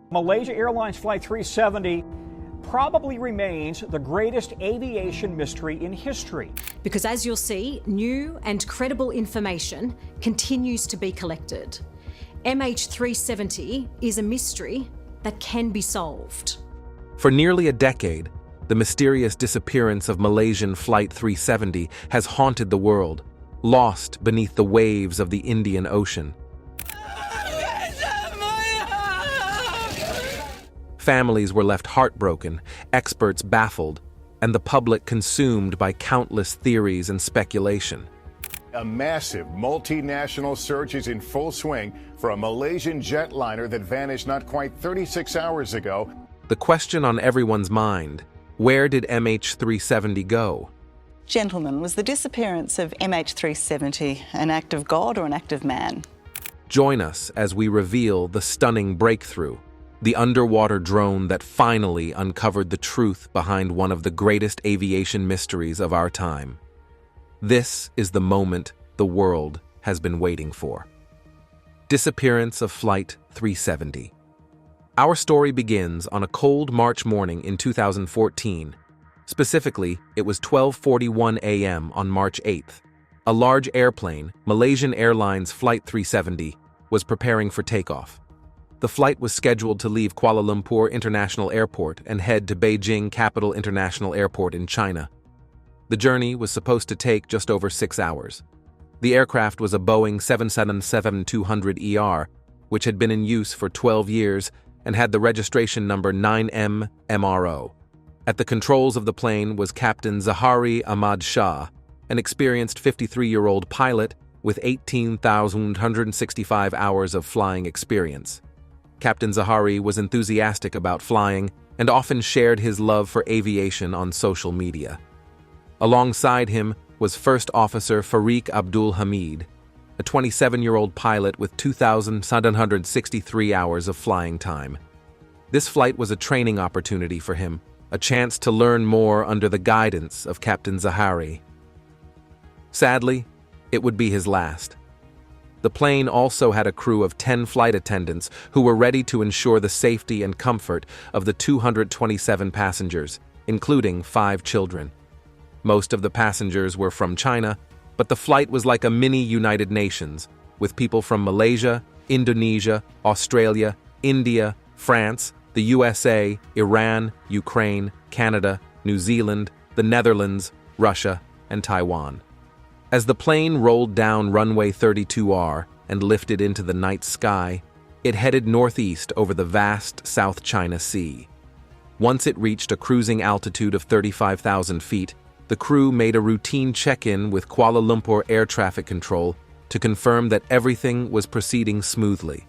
Malaysia Airlines Flight 370 probably remains the greatest aviation mystery in history. Because as you'll see, new and credible information continues to be collected. MH370 is a mystery that can be solved. For nearly a decade, the mysterious disappearance of Malaysian Flight 370 has haunted the world, lost beneath the waves of the Indian Ocean. Families were left heartbroken, experts baffled, and the public consumed by countless theories and speculation. A massive multinational search is in full swing for a Malaysian jetliner that vanished not quite 36 hours ago. The question on everyone's mind: where did MH370 go? Gentlemen, was the disappearance of MH370 an act of God or an act of man? Join us as we reveal the stunning breakthrough, the underwater drone that finally uncovered the truth behind one of the greatest aviation mysteries of our time. This is the moment the world has been waiting for. Disappearance of Flight 370. Our story begins on a cold March morning in 2014. Specifically, it was 12:41 a.m. on March 8th. A large airplane, Malaysian Airlines Flight 370, was preparing for takeoff. The flight was scheduled to leave Kuala Lumpur International Airport and head to Beijing Capital International Airport in China. The journey was supposed to take just over 6 hours. The aircraft was a Boeing 777-200ER, which had been in use for 12 years and had the registration number 9M-MRO. At the controls of the plane was Captain Zahari Ahmad Shah, an experienced 53-year-old pilot with 18,165 hours of flying experience. Captain Zahari was enthusiastic about flying and often shared his love for aviation on social media. Alongside him was First Officer Fariq Abdul Hamid, a 27-year-old pilot with 2,763 hours of flying time. This flight was a training opportunity for him, a chance to learn more under the guidance of Captain Zahari. Sadly, it would be his last. The plane also had a crew of 10 flight attendants who were ready to ensure the safety and comfort of the 227 passengers, including 5 children. Most of the passengers were from China, but the flight was like a mini United Nations, with people from Malaysia, Indonesia, Australia, India, France, the USA, Iran, Ukraine, Canada, New Zealand, the Netherlands, Russia, and Taiwan. As the plane rolled down runway 32R and lifted into the night sky, it headed northeast over the vast South China Sea. Once it reached a cruising altitude of 35,000 feet, the crew made a routine check-in with Kuala Lumpur Air Traffic Control to confirm that everything was proceeding smoothly.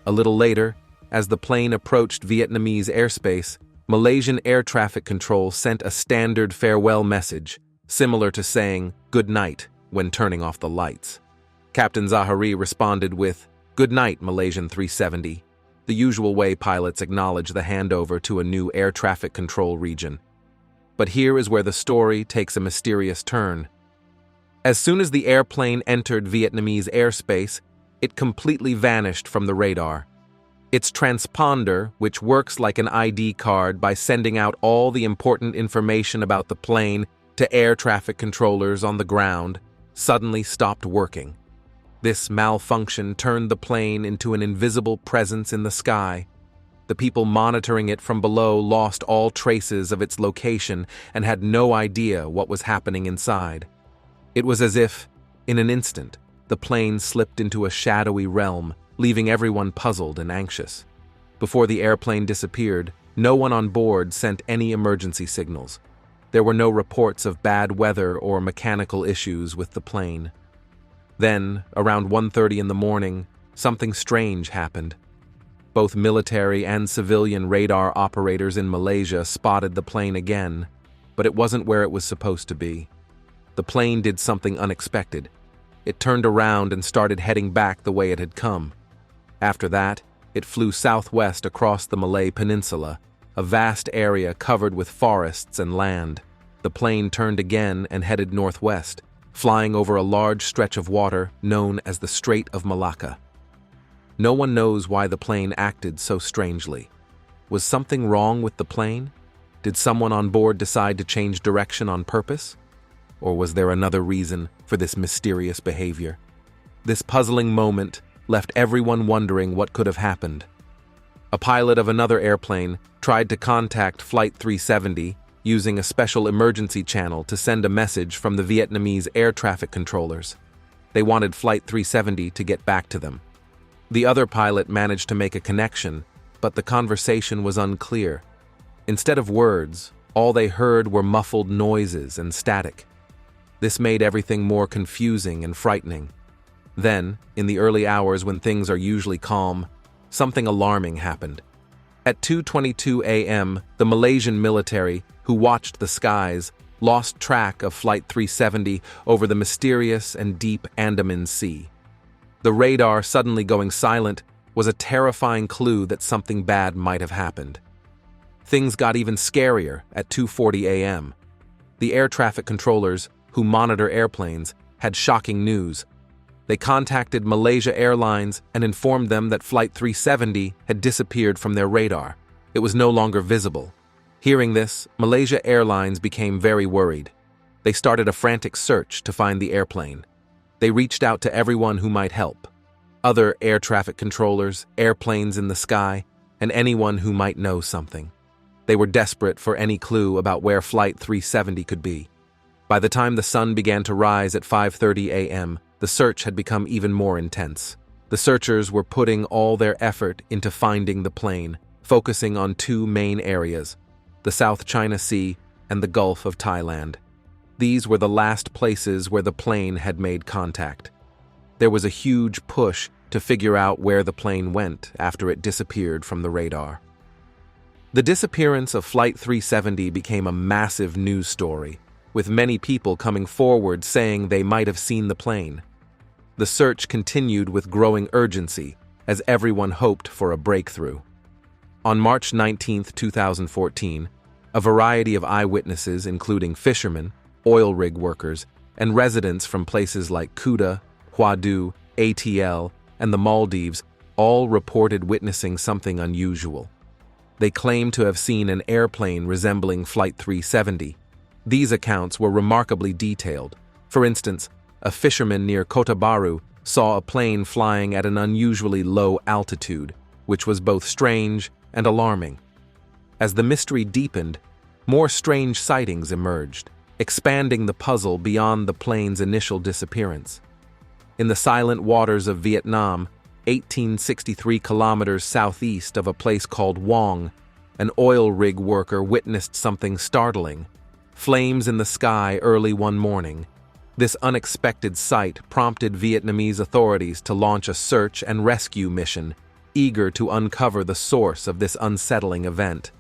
A little later, as the plane approached Vietnamese airspace, Malaysian Air Traffic Control sent a standard farewell message, similar to saying "good night" when turning off the lights. Captain Zahari responded with "Good night, Malaysian 370," the usual way pilots acknowledge the handover to a new air traffic control region. But here is where the story takes a mysterious turn. As soon as the airplane entered Vietnamese airspace, it completely vanished from the radar. Its transponder, which works like an ID card by sending out all the important information about the plane to air traffic controllers on the ground, suddenly stopped working. This malfunction turned the plane into an invisible presence in the sky. The people monitoring it from below lost all traces of its location and had no idea what was happening inside. It was as if, in an instant, the plane slipped into a shadowy realm, leaving everyone puzzled and anxious. Before the airplane disappeared, no one on board sent any emergency signals. There were no reports of bad weather or mechanical issues with the plane. Then, around 1:30 in the morning, something strange happened. Both military and civilian radar operators in Malaysia spotted the plane again, but it wasn't where it was supposed to be. The plane did something unexpected. It turned around and started heading back the way it had come. After that, it flew southwest across the Malay Peninsula, a vast area covered with forests and land. The plane turned again and headed northwest, flying over a large stretch of water known as the Strait of Malacca. No one knows why the plane acted so strangely. Was something wrong with the plane? Did someone on board decide to change direction on purpose? Or was there another reason for this mysterious behavior? This puzzling moment left everyone wondering what could have happened. A pilot of another airplane tried to contact Flight 370 using a special emergency channel to send a message from the Vietnamese air traffic controllers. They wanted Flight 370 to get back to them. The other pilot managed to make a connection, but the conversation was unclear. Instead of words, all they heard were muffled noises and static. This made everything more confusing and frightening. Then, in the early hours when things are usually calm, something alarming happened. At 2:22 a.m., the Malaysian military, who watched the skies, lost track of Flight 370 over the mysterious and deep Andaman Sea. The radar suddenly going silent was a terrifying clue that something bad might have happened. Things got even scarier at 2:40 a.m. The air traffic controllers, who monitor airplanes, had shocking news. They contacted Malaysia Airlines and informed them that Flight 370 had disappeared from their radar. It was no longer visible. Hearing this, Malaysia Airlines became very worried. They started a frantic search to find the airplane. They reached out to everyone who might help. Other air traffic controllers, airplanes in the sky, and anyone who might know something. They were desperate for any clue about where Flight 370 could be. By the time the sun began to rise at 5:30 a.m., the search had become even more intense. The searchers were putting all their effort into finding the plane, focusing on two main areas, the South China Sea and the Gulf of Thailand. These were the last places where the plane had made contact. There was a huge push to figure out where the plane went after it disappeared from the radar. The disappearance of Flight 370 became a massive news story, with many people coming forward saying they might have seen the plane. The search continued with growing urgency as everyone hoped for a breakthrough. On March 19, 2014, a variety of eyewitnesses, including fishermen, oil rig workers, and residents from places like Kuta, Huadu, ATL, and the Maldives, all reported witnessing something unusual. They claimed to have seen an airplane resembling Flight 370. These accounts were remarkably detailed. For instance, a fisherman near Kota Baru saw a plane flying at an unusually low altitude, which was both strange and alarming. As the mystery deepened, more strange sightings emerged, expanding the puzzle beyond the plane's initial disappearance. In the silent waters of Vietnam, 1863 kilometers southeast of a place called Wong, an oil rig worker witnessed something startling. Flames in the sky early one morning. This unexpected sight prompted Vietnamese authorities to launch a search and rescue mission, eager to uncover the source of this unsettling event.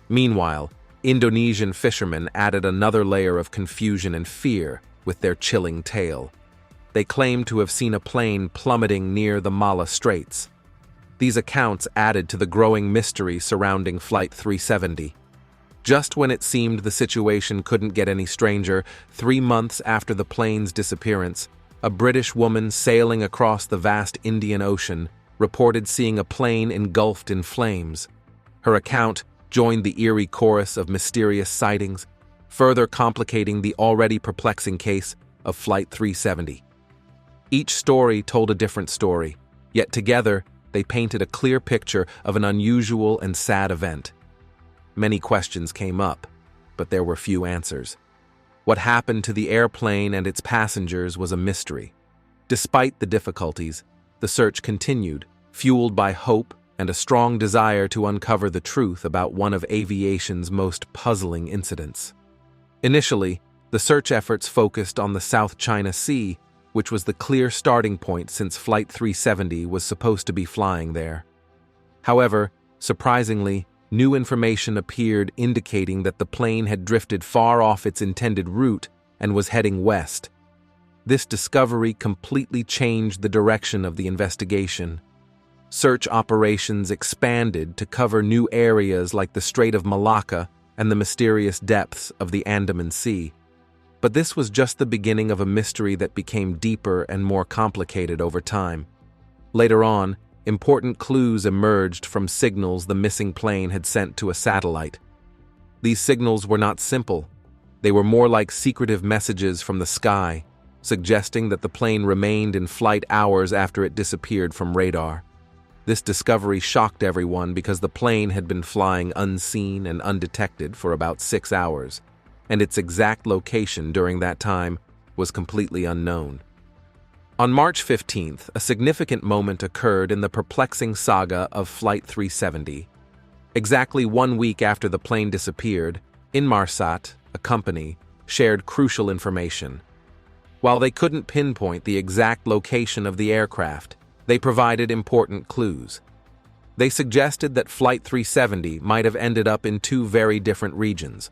Meanwhile, Indonesian fishermen added another layer of confusion and fear with their chilling tale. They claimed to have seen a plane plummeting near the Malacca Straits. These accounts added to the growing mystery surrounding Flight 370. Just when it seemed the situation couldn't get any stranger, 3 months after the plane's disappearance, a British woman sailing across the vast Indian Ocean reported seeing a plane engulfed in flames. Her account joined the eerie chorus of mysterious sightings, further complicating the already perplexing case of Flight 370. Each story told a different story, yet together they painted a clear picture of an unusual and sad event. Many questions came up, but there were few answers. What happened to the airplane and its passengers was a mystery. Despite the difficulties, the search continued, fueled by hope and a strong desire to uncover the truth about one of aviation's most puzzling incidents. Initially, the search efforts focused on the South China Sea, which was the clear starting point since Flight 370 was supposed to be flying there. However, surprisingly, new information appeared indicating that the plane had drifted far off its intended route and was heading west. This discovery completely changed the direction of the investigation. Search operations expanded to cover new areas like the Strait of Malacca and the mysterious depths of the Andaman Sea. But this was just the beginning of a mystery that became deeper and more complicated over time. Later on, important clues emerged from signals the missing plane had sent to a satellite. These signals were not simple. They were more like secretive messages from the sky, suggesting that the plane remained in flight hours after it disappeared from radar. This discovery shocked everyone because the plane had been flying unseen and undetected for about 6 hours, and its exact location during that time was completely unknown. On March 15th, a significant moment occurred in the perplexing saga of Flight 370. Exactly 1 week after the plane disappeared, Inmarsat, a company, shared crucial information. While they couldn't pinpoint the exact location of the aircraft, they provided important clues. They suggested that Flight 370 might have ended up in 2 very different regions.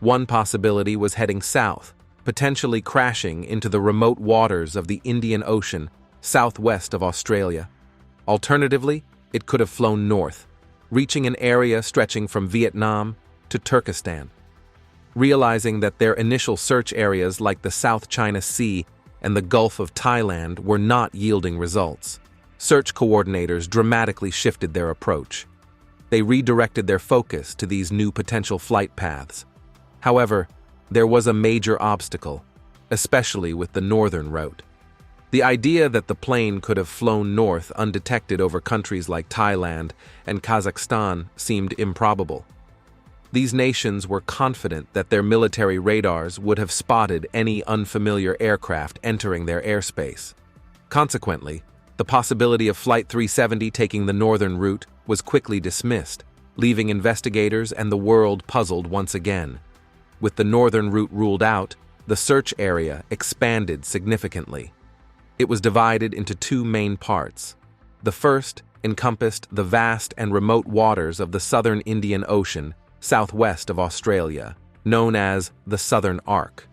One possibility was heading south, potentially crashing into the remote waters of the Indian Ocean, southwest of Australia. Alternatively, it could have flown north, reaching an area stretching from Vietnam to Turkestan. Realizing that their initial search areas like the South China Sea and the Gulf of Thailand were not yielding results, search coordinators dramatically shifted their approach. They redirected their focus to these new potential flight paths. However, there was a major obstacle, especially with the northern route. The idea that the plane could have flown north undetected over countries like Thailand and Kazakhstan seemed improbable. These nations were confident that their military radars would have spotted any unfamiliar aircraft entering their airspace. Consequently, the possibility of Flight 370 taking the northern route was quickly dismissed, leaving investigators and the world puzzled once again. With the northern route ruled out, the search area expanded significantly. It was divided into 2 main parts. The first encompassed the vast and remote waters of the southern Indian Ocean, southwest of Australia, known as the Southern Arc.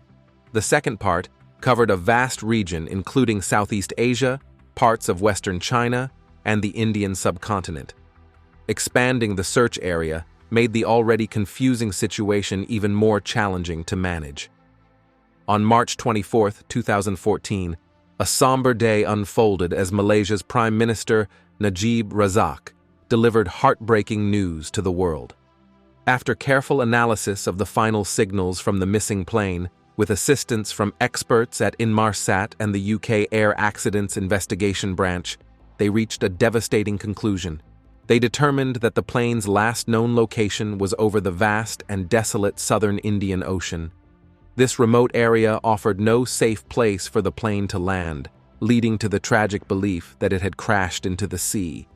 The second part covered a vast region including Southeast Asia, parts of Western China, and the Indian subcontinent. Expanding the search area made the already confusing situation even more challenging to manage. On March 24, 2014, a somber day unfolded as Malaysia's Prime Minister Najib Razak delivered heartbreaking news to the world. After careful analysis of the final signals from the missing plane, with assistance from experts at Inmarsat and the UK Air Accidents Investigation Branch, they reached a devastating conclusion. They determined that the plane's last known location was over the vast and desolate southern Indian Ocean. This remote area offered no safe place for the plane to land, leading to the tragic belief that it had crashed into the sea.